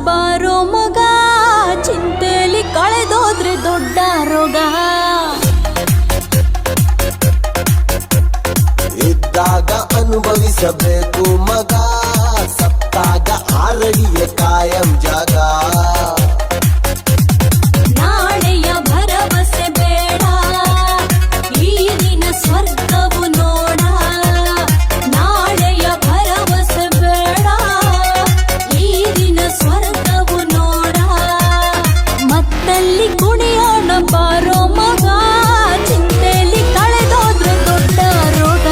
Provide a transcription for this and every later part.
ಬಾರೋ ಮಗ, ಚಿಂತೆಲಿ ಕಳೆದೋದ್ರೆ ದೊಡ್ಡ ರೋಗ. ಇದ್ದಾಗ ಅನುಭವಿಸಬೇಕು ಮಗ, ಸತ್ತಾಗ ಆರಡಿಯ ಕಾಯಂ ಜಾಗ. ನಾಳೆಯ ಭರವಸೆ ಬೇಡ, ಈ ದಿನ ಸ್ವರ್ಗವು ನೋಡ. ನಾಳೆಯ ಭರವಸೆ ಬೇಡ, ಈ ದಿನ ಸ್ವರ್ಗವು ನೋಡ. ಮತ್ತಲ್ಲಿ ಕುಣಿಯೋಣ ಬಾರೋ ಮಗ, ಚಿಂತೆಲಿ ಕಳೆದೋದ್ರೆ ದೊಡ್ಡ ರೋಗ.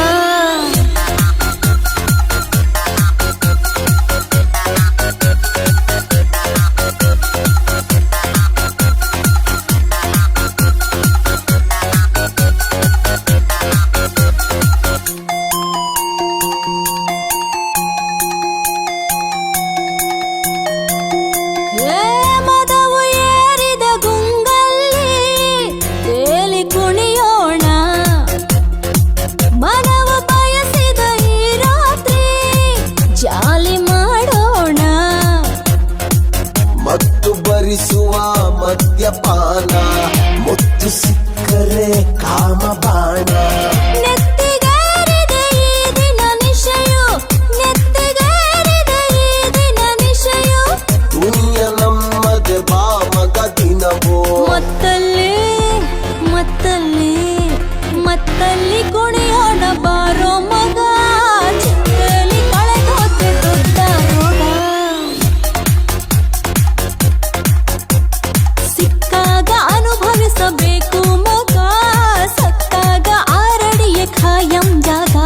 ಮದವು ಏರಿದ ಗುಂಗಲ್ಲಿ ತೇಲಿ ಕುಣಿಯೋಣ. ಮನವ ಬಯಸಿದ ಈ ರಾತ್ರಿ ಜಾಲಿ ಮಾಡೋಣ. ಮತ್ತು ಭರಿಸುವ ಮದ್ಯಪಾನ, ಮುತ್ತು ಸಿಕ್ಕರೆ ಕಾಮಬಾಣ. ನೆತ್ತಿಗೇರಿದ ಈ ದಿನ ನಿಶೆಯು, ನೆತ್ತಿಗೇರಿದ ಈ ದಿನ ನಿಶೆಯು. ದುನಿಯ ನಮ್ಮದೆ ಬಾ ಮಗ ದಿನವೋ. ಮತ್ತಲ್ಲಿ ಮತ್ತಲ್ಲಿ ಮತ್ತಲ್ಲಿ ಕುಣಿಯೋಣ ಬಾರೋ ಮಗ, ಚಿಂತೆಲಿ ಕಳೆದೋದ್ರೆ ದೊಡ್ಡ ರೋಗ. ಸಿಕ್ಕಾಗ ಅನುಭವಿಸಬೇಕು ಮಗ, ಸತ್ತಾಗ ಆರಡಿಯ ಖಾಯಂ ಜಾಗ.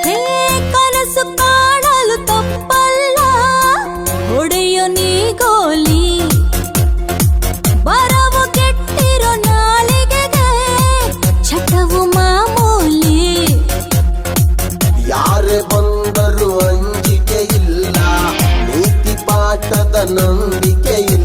ಹೇ ಕನಸು ಕಾಣಲು ತಪ್ಪಲ್ಲ, ಹೊಡೆಯೋ ನೀ ಗೋಲಿ. ಬರವು ಕೆಟ್ಟಿರೋ ನಾಲಿಗೆಗೆ ಚಟವು ಮಾಮೂಲಿ. ಯಾರೇ ಬಂದರೂ ಅಂಜಿಕೆ ಇಲ್ಲ, ನೀತಿ ಪಾಠದ ನಂಬಿಕೆ ಇಲ್ಲ.